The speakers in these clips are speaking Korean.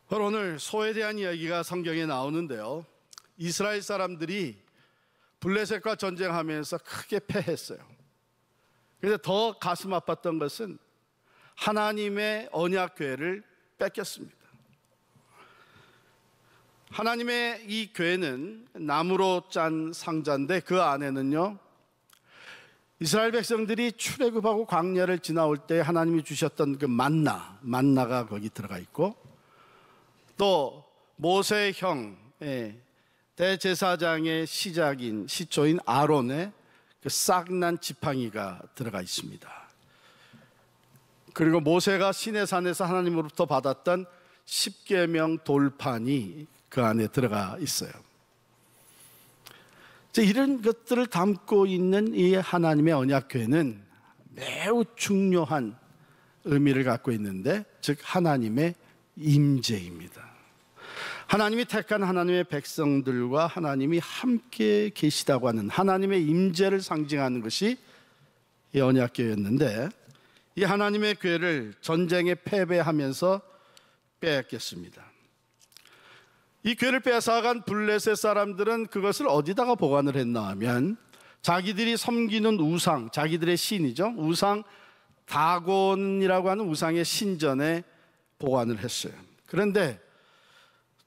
바로 오늘 소에 대한 이야기가 성경에 나오는데요. 이스라엘 사람들이 블레셋과 전쟁하면서 크게 패했어요. 그런데 더 가슴 아팠던 것은 하나님의 언약궤를 뺏겼습니다. 하나님의 이 궤는 나무로 짠 상자인데 그 안에는요, 이스라엘 백성들이 출애굽하고 광야를 지나올 때 하나님이 주셨던 그 만나가 거기 들어가 있고, 또 모세의 형 대제사장의 시초인 아론의 그 싹난 지팡이가 들어가 있습니다. 그리고 모세가 시내산에서 하나님으로부터 받았던 십계명 돌판이 그 안에 들어가 있어요. 이런 것들을 담고 있는 이 하나님의 언약궤는 매우 중요한 의미를 갖고 있는데, 즉 하나님의 임재입니다. 하나님이 택한 하나님의 백성들과 하나님이 함께 계시다고 하는 하나님의 임재를 상징하는 것이 이 언약궤였는데, 이 하나님의 궤를 전쟁에 패배하면서 빼앗겼습니다. 이 궤를 뺏어간 블레셋 사람들은 그것을 어디다가 보관을 했나 하면, 자기들이 섬기는 우상, 자기들의 신이죠, 우상 다곤이라고 하는 우상의 신전에 보관을 했어요. 그런데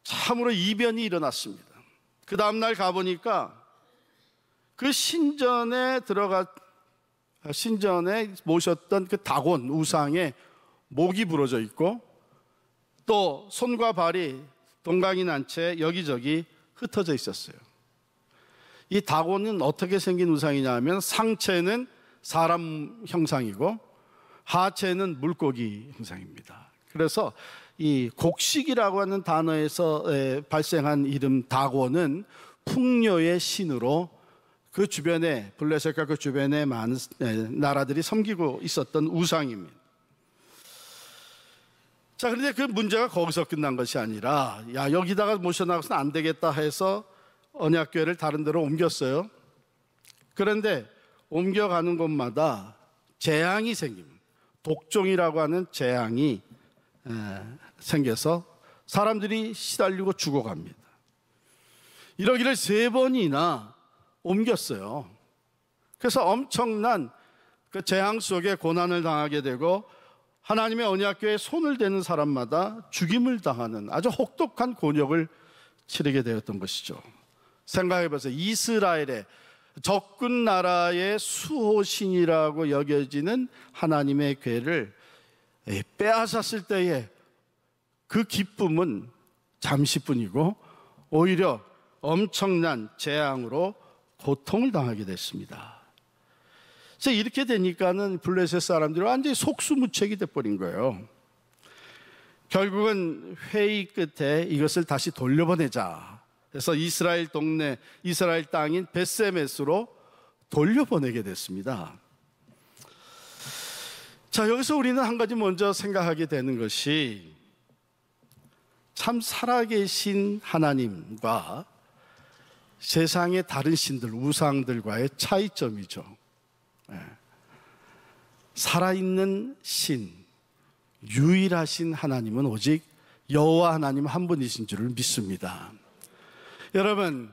참으로 이변이 일어났습니다. 그 다음날 가보니까 그 신전에 모셨던 그 다곤 우상에 목이 부러져 있고, 또 손과 발이 동강이 난 채 여기저기 흩어져 있었어요. 이 다곤은 어떻게 생긴 우상이냐 하면, 상체는 사람 형상이고 하체는 물고기 형상입니다. 그래서 이 곡식이라고 하는 단어에서 발생한 이름 다곤은 풍요의 신으로 그 주변에, 블레셋과 그 주변에 많은 나라들이 섬기고 있었던 우상입니다. 자, 그런데 그 문제가 거기서 끝난 것이 아니라, 여기다가 모셔나가서는 안 되겠다 해서 언약궤를 다른 데로 옮겼어요. 그런데 옮겨가는 곳마다 재앙이 생깁니다. 독종이라고 하는 재앙이 생겨서 사람들이 시달리고 죽어갑니다. 이러기를 3번이나 옮겼어요. 그래서 엄청난 그 재앙 속에 고난을 당하게 되고, 하나님의 언약궤에 손을 대는 사람마다 죽임을 당하는 아주 혹독한 곤욕을 치르게 되었던 것이죠. 생각해보세요. 이스라엘의 적군 나라의 수호신이라고 여겨지는 하나님의 궤를 빼앗았을 때의 그 기쁨은 잠시뿐이고, 오히려 엄청난 재앙으로 고통을 당하게 됐습니다. 이렇게 되니까는 블레셋 사람들이 완전히 속수무책이 돼버린 거예요. 결국은 회의 끝에 이것을 다시 돌려보내자 해서 이스라엘 땅인 벳세메스로 돌려보내게 됐습니다. 자, 여기서 우리는 한 가지 먼저 생각하게 되는 것이, 참 살아계신 하나님과 세상의 다른 신들, 우상들과의 차이점이죠. 살아있는 신, 유일하신 하나님은 오직 여호와 하나님 한 분이신 줄을 믿습니다. 여러분,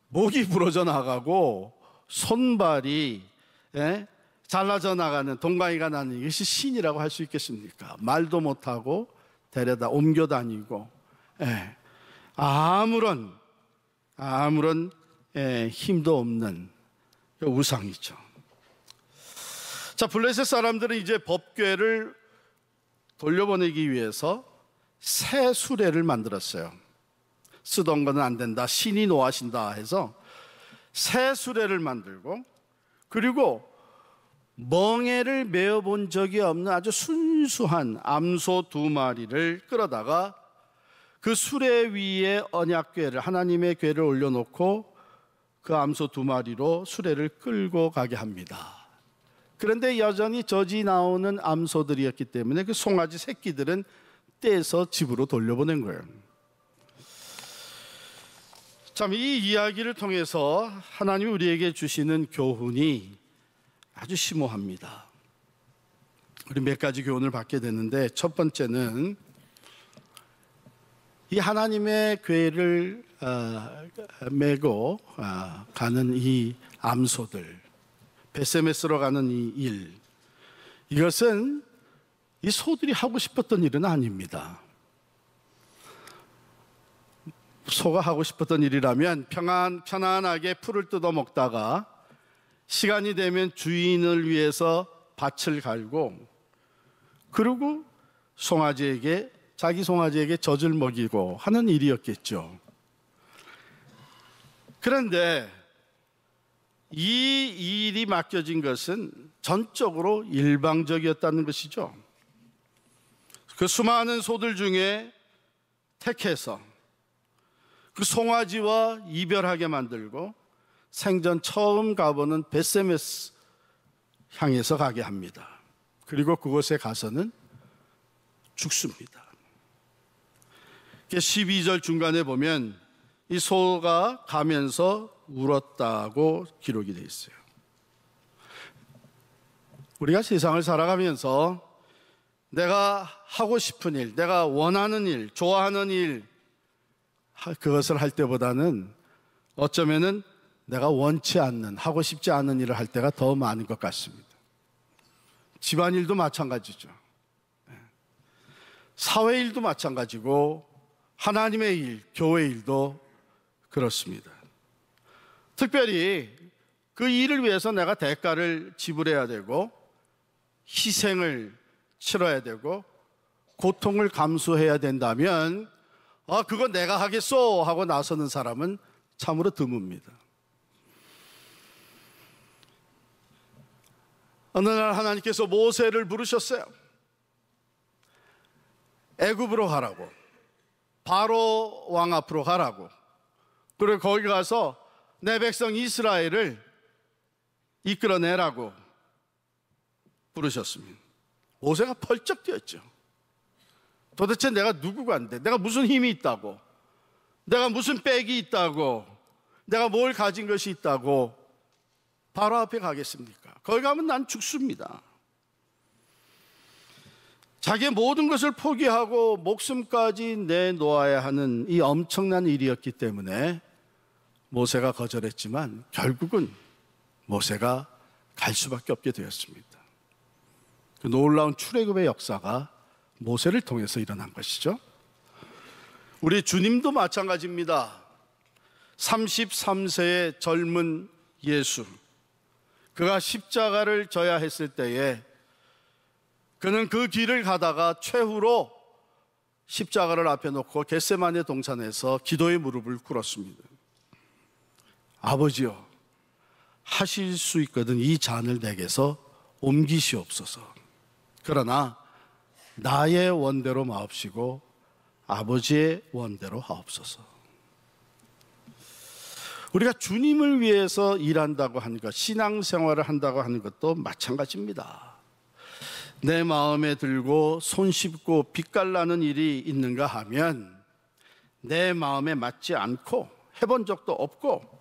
목이 부러져 나가고 손발이 잘라져 나가는, 동강이가 나는 이것이 신이라고 할 수 있겠습니까? 말도 못하고 데려다 옮겨 다니고 아무런 힘도 없는 우상이죠. 자, 블레셋 사람들은 이제 법궤를 돌려보내기 위해서 새 수레를 만들었어요. 쓰던 거는 안 된다, 신이 노하신다 해서 새 수레를 만들고, 그리고 멍에를 메어본 적이 없는 아주 순수한 암소 2마리를 끌어다가 그 수레 위에 언약궤를, 하나님의 궤를 올려놓고 그 암소 2마리로 수레를 끌고 가게 합니다. 그런데 여전히 젖이 나오는 암소들이었기 때문에 그 송아지 새끼들은 떼서 집으로 돌려보낸 거예요. 참, 이 이야기를 통해서 하나님이 우리에게 주시는 교훈이 아주 심오합니다. 우리 몇 가지 교훈을 받게 되는데, 첫 번째는 이 하나님의 궤를 메고 가는 이 암소들, 베세메스로 가는 이 일, 이것은 이 소들이 하고 싶었던 일은 아닙니다. 소가 하고 싶었던 일이라면 편안하게 풀을 뜯어 먹다가 시간이 되면 주인을 위해서 밭을 갈고, 그리고 자기 송아지에게 젖을 먹이고 하는 일이었겠죠. 그런데 이 일이 맡겨진 것은 전적으로 일방적이었다는 것이죠. 그 수많은 소들 중에 택해서 그 송아지와 이별하게 만들고 생전 처음 가보는 베세메스 향해서 가게 합니다. 그리고 그곳에 가서는 죽습니다. 12절 중간에 보면 이 소가 가면서 울었다고 기록이 되어 있어요. 우리가 세상을 살아가면서 내가 하고 싶은 일, 내가 원하는 일, 좋아하는 일, 그것을 할 때보다는 어쩌면은 내가 원치 않는, 하고 싶지 않은 일을 할 때가 더 많은 것 같습니다. 집안일도 마찬가지죠. 사회일도 마찬가지고 하나님의 일, 교회 일도 그렇습니다. 특별히 그 일을 위해서 내가 대가를 지불해야 되고 희생을 치러야 되고 고통을 감수해야 된다면 그거 내가 하겠소 하고 나서는 사람은 참으로 드뭅니다. 어느 날 하나님께서 모세를 부르셨어요. 애굽으로 가라고, 바로 왕 앞으로 가라고, 그리고 거기 가서 내 백성 이스라엘을 이끌어내라고 부르셨습니다. 모세가 펄쩍 뛰었죠. 도대체 내가 누구간데, 내가 무슨 힘이 있다고, 내가 무슨 백이 있다고, 내가 뭘 가진 것이 있다고 바로 앞에 가겠습니까? 거기 가면 난 죽습니다. 자기의 모든 것을 포기하고 목숨까지 내놓아야 하는 이 엄청난 일이었기 때문에 모세가 거절했지만 결국은 모세가 갈 수밖에 없게 되었습니다. 그 놀라운 출애굽의 역사가 모세를 통해서 일어난 것이죠. 우리 주님도 마찬가지입니다. 33세의 젊은 예수, 그가 십자가를 져야 했을 때에 그는 그 길을 가다가 최후로 십자가를 앞에 놓고 겟세마네 동산에서 기도의 무릎을 꿇었습니다. 아버지여, 하실 수 있거든 이 잔을 내게서 옮기시옵소서. 그러나 나의 원대로 마옵시고 아버지의 원대로 하옵소서. 우리가 주님을 위해서 일한다고 하는 것, 신앙생활을 한다고 하는 것도 마찬가지입니다. 내 마음에 들고 손쉽고 빛깔나는 일이 있는가 하면 내 마음에 맞지 않고 해본 적도 없고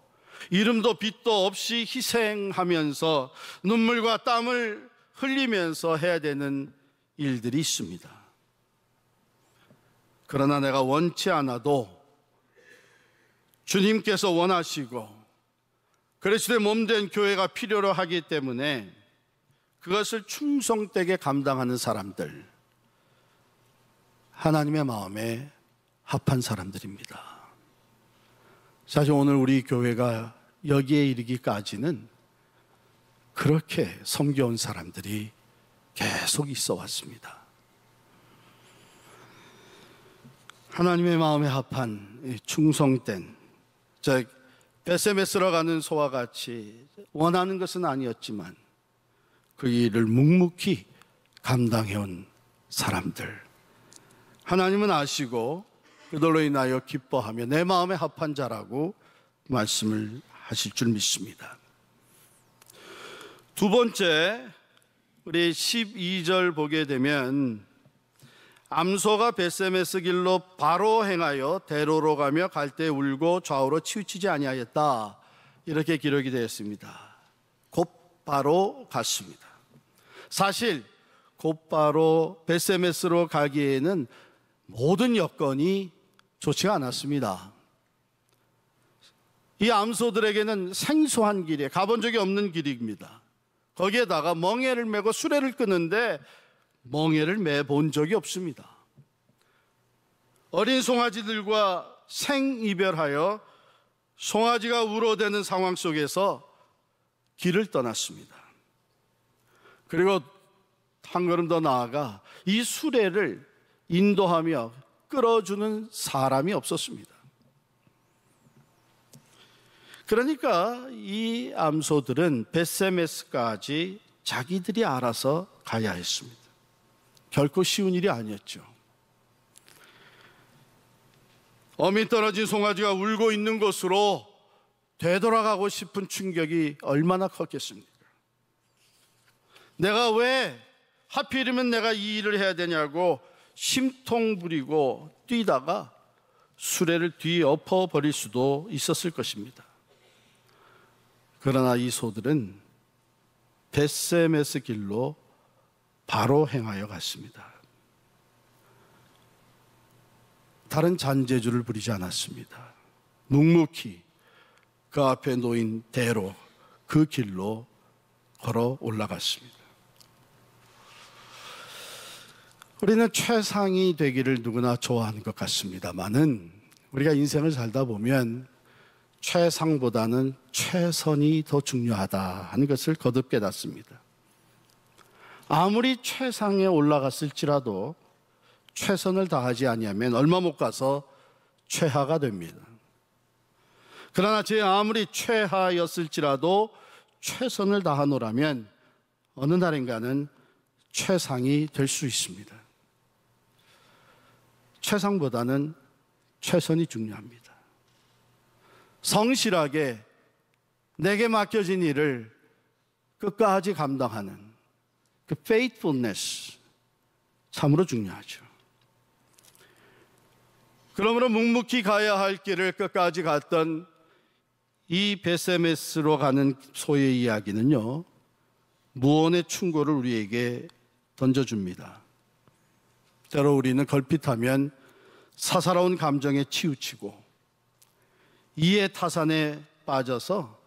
이름도 빛도 없이 희생하면서 눈물과 땀을 흘리면서 해야 되는 일들이 있습니다. 그러나 내가 원치 않아도 주님께서 원하시고 그리스도의 몸된 교회가 필요로 하기 때문에 그것을 충성되게 감당하는 사람들, 하나님의 마음에 합한 사람들입니다. 사실 오늘 우리 교회가 여기에 이르기까지는 그렇게 섬겨온 사람들이 계속 있어 왔습니다. 하나님의 마음에 합한 충성된, 베세메스로 가는 소와 같이 원하는 것은 아니었지만 그 일을 묵묵히 감당해온 사람들, 하나님은 아시고 그들로 인하여 기뻐하며 내 마음에 합한 자라고 말씀을 하실 줄 믿습니다. 두 번째, 우리 12절 보게 되면 암소가 베세메스 길로 바로 행하여 대로로 가며 갈대 울고 좌우로 치우치지 아니하였다, 이렇게 기록이 되었습니다. 곧바로 갔습니다. 사실 곧바로 베세메스로 가기에는 모든 여건이 좋지가 않았습니다. 이 암소들에게는 생소한 길이에요. 가본 적이 없는 길입니다. 거기에다가 멍에를 메고 수레를 끄는데 멍에를 매본 적이 없습니다. 어린 송아지들과 생이별하여 송아지가 울어대는 상황 속에서 길을 떠났습니다. 그리고 한 걸음 더 나아가 이 수레를 인도하며 끌어주는 사람이 없었습니다. 그러니까 이 암소들은 벳세메스까지 자기들이 알아서 가야 했습니다. 결코 쉬운 일이 아니었죠. 어미 떨어진 송아지가 울고 있는 곳으로 되돌아가고 싶은 충격이 얼마나 컸겠습니까? 내가 왜 하필이면 내가 이 일을 해야 되냐고 심통 부리고 뛰다가 수레를 뒤엎어 버릴 수도 있었을 것입니다. 그러나 이 소들은 벳세메스 길로 바로 행하여 갔습니다. 다른 잔재주를 부리지 않았습니다. 묵묵히 그 앞에 놓인 대로 그 길로 걸어 올라갔습니다. 우리는 최상이 되기를 누구나 좋아하는 것 같습니다만은 우리가 인생을 살다 보면 최상보다는 최선이 더 중요하다 하는 것을 거듭 깨닫습니다. 아무리 최상에 올라갔을지라도 최선을 다하지 아니하면 얼마 못 가서 최하가 됩니다. 그러나 제 아무리 최하였을지라도 최선을 다하노라면 어느 날인가는 최상이 될 수 있습니다. 최상보다는 최선이 중요합니다. 성실하게 내게 맡겨진 일을 끝까지 감당하는 그 faithfulness 참으로 중요하죠. 그러므로 묵묵히 가야 할 길을 끝까지 갔던 이 벳세메스로 가는 소의 이야기는요, 무언의 충고를 우리에게 던져줍니다. 때로 우리는 걸핏하면 사사로운 감정에 치우치고 이해 타산에 빠져서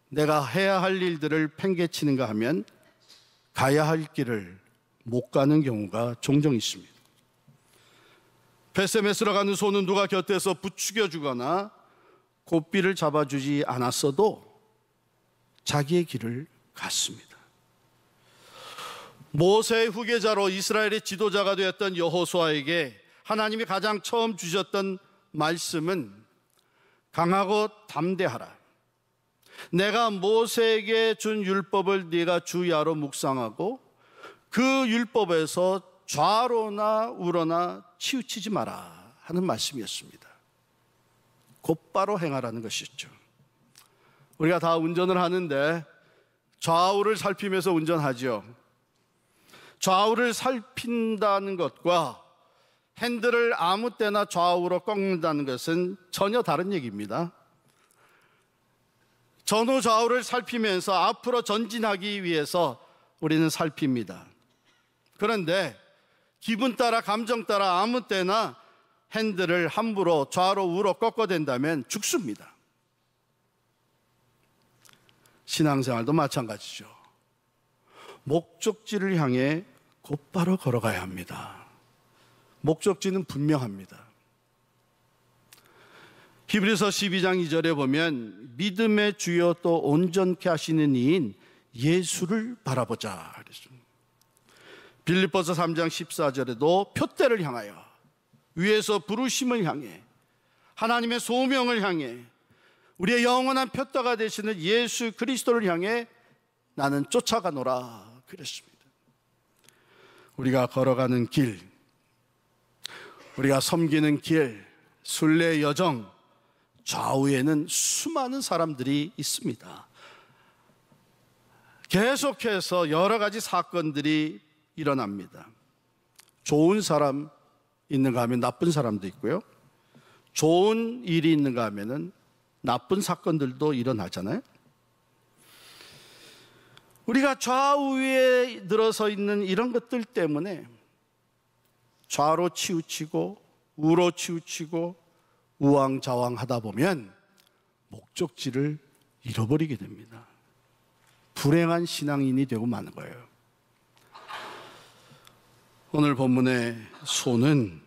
내가 해야 할 일들을 팽개치는가 하면 가야 할 길을 못 가는 경우가 종종 있습니다. 벳세메스로 가는 소는 누가 곁에서 부추겨 주거나 고삐를 잡아주지 않았어도 자기의 길을 갔습니다. 모세의 후계자로 이스라엘의 지도자가 되었던 여호수아에게 하나님이 가장 처음 주셨던 말씀은 강하고 담대하라. 내가 모세에게 준 율법을 네가 주야로 묵상하고 그 율법에서 좌로나 우로나 치우치지 마라 하는 말씀이었습니다. 곧바로 행하라는 것이었죠. 우리가 다 운전을 하는데 좌우를 살피면서 운전하죠. 좌우를 살핀다는 것과 핸들을 아무 때나 좌우로 꺾는다는 것은 전혀 다른 얘기입니다. 전후 좌우를 살피면서 앞으로 전진하기 위해서 우리는 살핍니다. 그런데 기분 따라 감정 따라 아무 때나 핸들을 함부로 좌로 우로 꺾어댄다면 죽습니다. 신앙생활도 마찬가지죠. 목적지를 향해 곧바로 걸어가야 합니다. 목적지는 분명합니다. 히브리서 12장 2절에 보면 믿음의 주요 또 온전케 하시는 이인 예수를 바라보자 그랬습니다. 빌립보서 3장 14절에도 표대를 향하여 위에서 부르심을 향해 하나님의 소명을 향해 우리의 영원한 표대가 되시는 예수 그리스도를 향해 나는 쫓아가노라 그랬습니다. 우리가 걸어가는 길, 우리가 섬기는 길, 순례 여정, 좌우에는 수많은 사람들이 있습니다. 계속해서 여러 가지 사건들이 일어납니다. 좋은 사람 있는가 하면 나쁜 사람도 있고요. 좋은 일이 있는가 하면은 나쁜 사건들도 일어나잖아요. 우리가 좌우에 늘어서 있는 이런 것들 때문에 좌로 치우치고 우로 치우치고 우왕좌왕하다 보면 목적지를 잃어버리게 됩니다. 불행한 신앙인이 되고 마는 거예요. 오늘 본문의 소는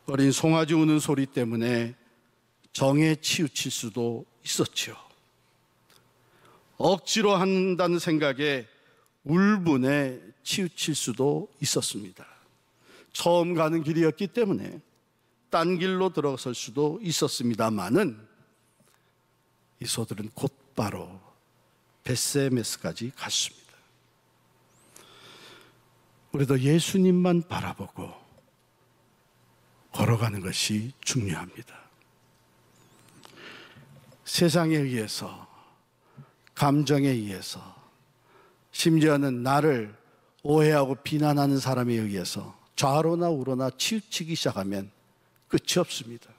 어린 송아지 우는 소리 때문에 정에 치우칠 수도 있었죠. 억지로 한다는 생각에 울분에 치우칠 수도 있었습니다. 처음 가는 길이었기 때문에 딴 길로 들어설 수도 있었습니다마는 이 소들은 곧바로 벳세메스까지 갔습니다. 우리도 예수님만 바라보고 걸어가는 것이 중요합니다. 세상에 의해서, 감정에 의해서, 심지어는 나를 오해하고 비난하는 사람에 의해서 좌로나 우로나 치우치기 시작하면 끝이 없습니다.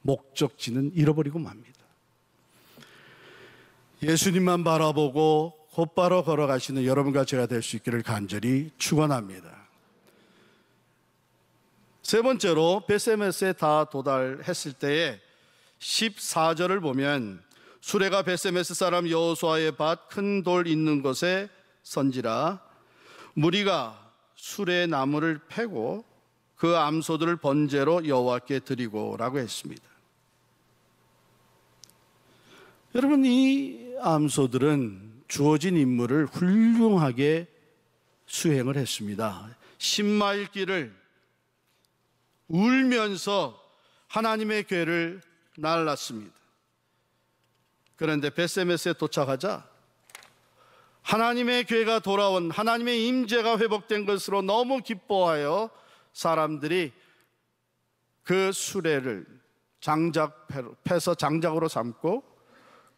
목적지는 잃어버리고 맙니다. 예수님만 바라보고 곧바로 걸어가시는 여러분과 제가 될 수 있기를 간절히 축원합니다. 세 번째로 벳세메스에 다 도달했을 때에 14절을 보면 수레가 벳세메스 사람 여호수아의 밭 큰 돌 있는 곳에 선지라 무리가 수레 나무를 패고 그 암소들을 번제로 여호와께 드리고 라고 했습니다. 여러분, 이 암소들은 주어진 임무를 훌륭하게 수행을 했습니다. 10마일 길을 울면서 하나님의 궤를 날랐습니다. 그런데 벳세메스에 도착하자 하나님의 궤가 돌아온, 하나님의 임재가 회복된 것으로 너무 기뻐하여 사람들이 그 수레를 패서 장작으로 삼고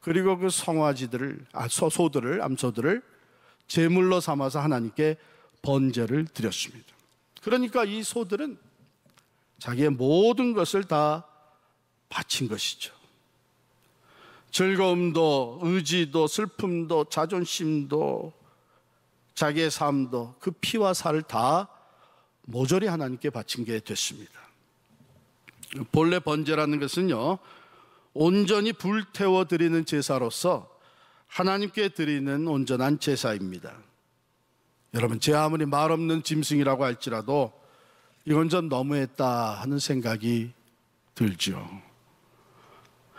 그리고 그 송아지들을, 소들을, 암소들을 제물로 삼아서 하나님께 번제를 드렸습니다. 그러니까 이 소들은 자기의 모든 것을 다 바친 것이죠. 즐거움도, 의지도, 슬픔도, 자존심도, 자기의 삶도 그 피와 살을 다 모조리 하나님께 바친 게 됐습니다. 본래 번제라는 것은요, 온전히 불태워 드리는 제사로서 하나님께 드리는 온전한 제사입니다. 여러분, 제 아무리 말 없는 짐승이라고 할지라도 이건 좀 너무했다 하는 생각이 들죠.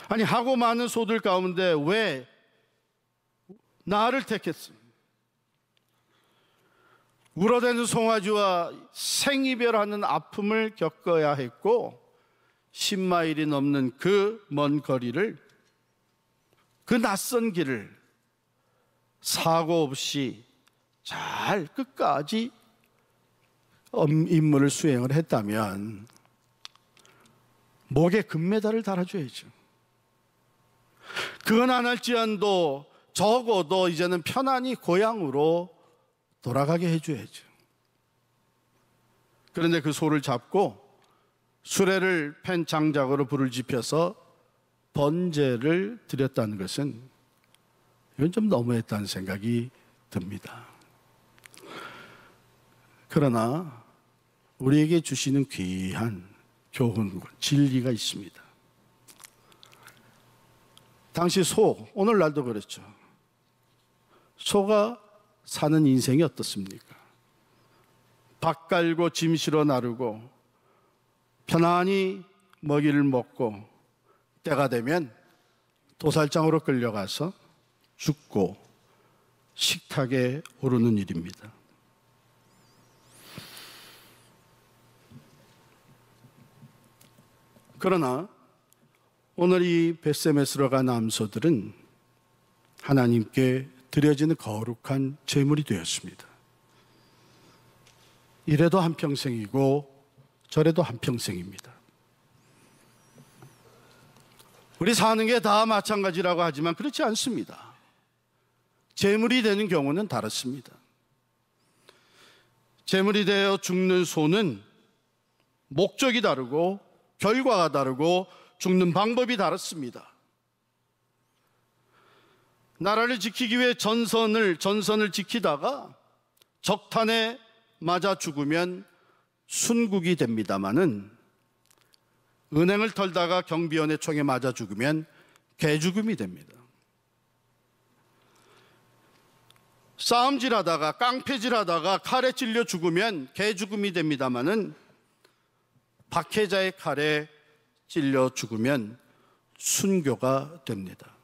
아니, 하고 많은 소들 가운데 왜 나를 택했습니까? 울어대는 송아지와 생이별하는 아픔을 겪어야 했고 10마일이 넘는 그 먼 거리를, 그 낯선 길을 사고 없이 잘 끝까지 임무를 수행을 했다면 목에 금메달을 달아줘야죠. 그건 안 할지언도 적어도 이제는 편안히 고향으로 돌아가게 해줘야죠. 그런데 그 소를 잡고 수레를 펜 장작으로 불을 지펴서 번제를 드렸다는 것은 이건 좀 너무했다는 생각이 듭니다. 그러나 우리에게 주시는 귀한 교훈과 진리가 있습니다. 당시 소, 오늘날도 그렇죠. 소가 사는 인생이 어떻습니까? 밥 깔고 짐 실어 나르고 편안히 먹이를 먹고 때가 되면 도살장으로 끌려가서 죽고 식탁에 오르는 일입니다. 그러나 오늘 이 벳세메스로 간 암소들은 하나님께 드려지는 거룩한 제물이 되었습니다. 이래도 한평생이고 저래도 한평생입니다. 우리 사는 게 다 마찬가지라고 하지만 그렇지 않습니다. 제물이 되는 경우는 다릅니다. 제물이 되어 죽는 소는 목적이 다르고 결과가 다르고 죽는 방법이 다릅니다. 나라를 지키기 위해 전선을 지키다가 적탄에 맞아 죽으면 순국이 됩니다마는 은행을 털다가 경비원의 총에 맞아 죽으면 개죽음이 됩니다. 싸움질하다가 깡패질하다가 칼에 찔려 죽으면 개죽음이 됩니다마는 박해자의 칼에 찔려 죽으면 순교가 됩니다.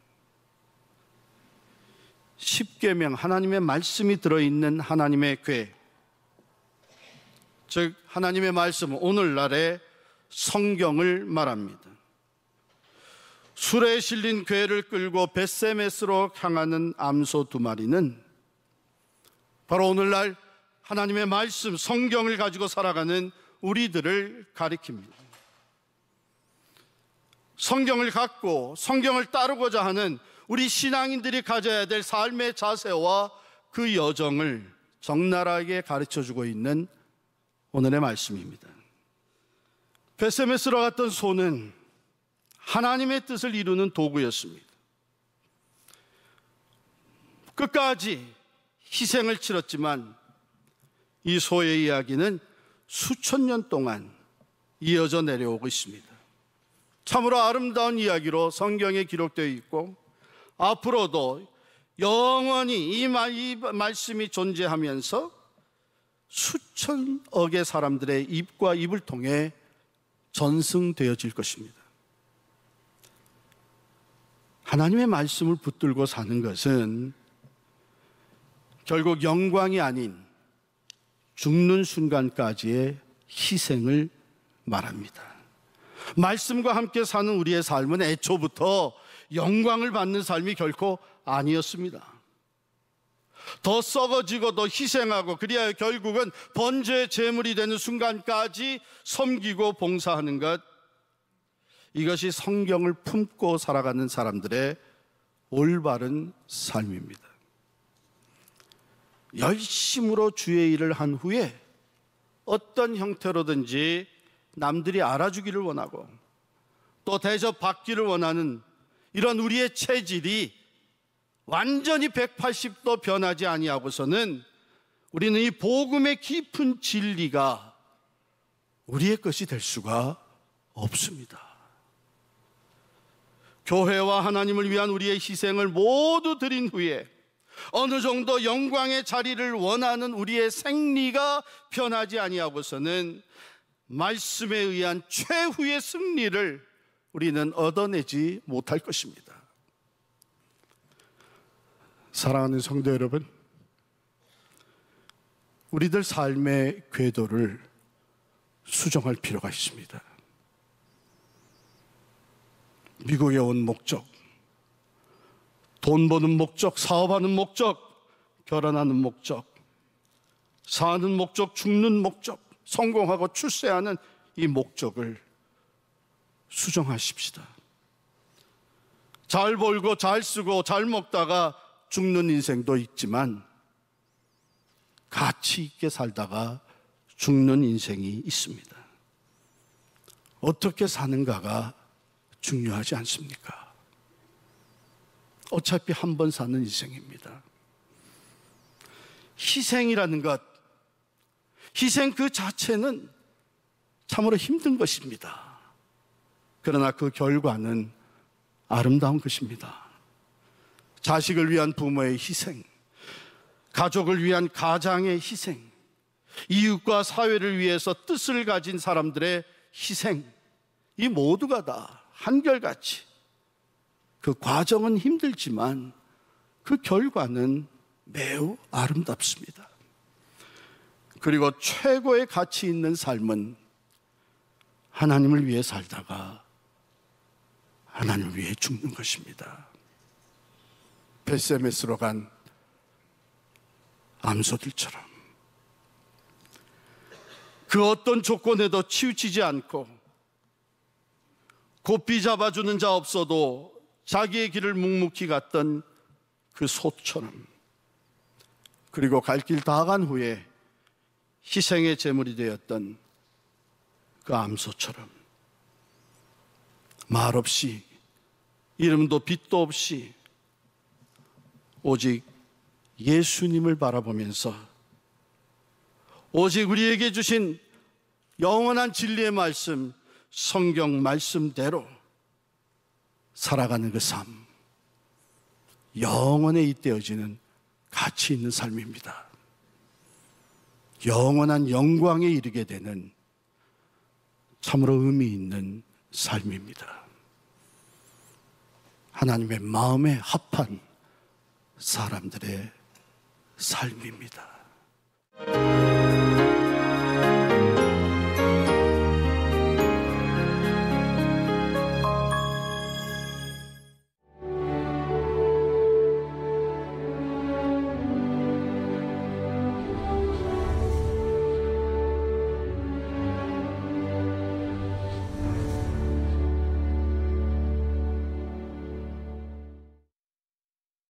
십계명, 하나님의 말씀이 들어있는 하나님의 궤, 즉 하나님의 말씀은 오늘날의 성경을 말합니다. 수레에 실린 궤를 끌고 벳세메스로 향하는 암소 두 마리는 바로 오늘날 하나님의 말씀, 성경을 가지고 살아가는 우리들을 가리킵니다. 성경을 갖고 성경을 따르고자 하는 우리 신앙인들이 가져야 될 삶의 자세와 그 여정을 적나라하게 가르쳐주고 있는 오늘의 말씀입니다. 벳세메스로 갔던 소는 하나님의 뜻을 이루는 도구였습니다. 끝까지 희생을 치렀지만 이 소의 이야기는 수천 년 동안 이어져 내려오고 있습니다. 참으로 아름다운 이야기로 성경에 기록되어 있고 앞으로도 영원히 이 말씀이 존재하면서 수천억의 사람들의 입과 입을 통해 전승되어질 것입니다. 하나님의 말씀을 붙들고 사는 것은 결국 영광이 아닌 죽는 순간까지의 희생을 말합니다. 말씀과 함께 사는 우리의 삶은 애초부터 영광을 받는 삶이 결코 아니었습니다. 더 썩어지고 더 희생하고 그리하여 결국은 번제의 제물이 되는 순간까지 섬기고 봉사하는 것, 이것이 성경을 품고 살아가는 사람들의 올바른 삶입니다. 열심으로 주의 일을 한 후에 어떤 형태로든지 남들이 알아주기를 원하고 또 대접받기를 원하는 이런 우리의 체질이 완전히 180도 변하지 아니하고서는 우리는 이 복음의 깊은 진리가 우리의 것이 될 수가 없습니다. 교회와 하나님을 위한 우리의 희생을 모두 드린 후에 어느 정도 영광의 자리를 원하는 우리의 생리가 변하지 아니하고서는 말씀에 의한 최후의 승리를 우리는 얻어내지 못할 것입니다. 사랑하는 성도 여러분, 우리들 삶의 궤도를 수정할 필요가 있습니다. 미국에 온 목적, 돈 버는 목적, 사업하는 목적, 결혼하는 목적, 사는 목적, 죽는 목적, 성공하고 출세하는 이 목적을 수정하십시다. 잘 벌고 잘 쓰고 잘 먹다가 죽는 인생도 있지만 가치 있게 살다가 죽는 인생이 있습니다. 어떻게 사는가가 중요하지 않습니까? 어차피 한 번 사는 인생입니다. 희생이라는 것, 희생 그 자체는 참으로 힘든 것입니다. 그러나 그 결과는 아름다운 것입니다. 자식을 위한 부모의 희생, 가족을 위한 가장의 희생, 이웃과 사회를 위해서 뜻을 가진 사람들의 희생, 이 모두가 다 한결같이 그 과정은 힘들지만 그 결과는 매우 아름답습니다. 그리고 최고의 가치 있는 삶은 하나님을 위해 살다가 하나님을 위해 죽는 것입니다. 벳세메스로 간 암소들처럼 그 어떤 조건에도 치우치지 않고 고삐 잡아주는 자 없어도 자기의 길을 묵묵히 갔던 그 소처럼, 그리고 갈 길 다 간 후에 희생의 제물이 되었던 그 암소처럼 말없이 이름도 빛도 없이 오직 예수님을 바라보면서 오직 우리에게 주신 영원한 진리의 말씀, 성경 말씀대로 살아가는 그 삶, 영원에 잇대어지는 가치 있는 삶입니다. 영원한 영광에 이르게 되는 참으로 의미 있는 삶입니다. 하나님의 마음에 합한 사람들의 삶입니다.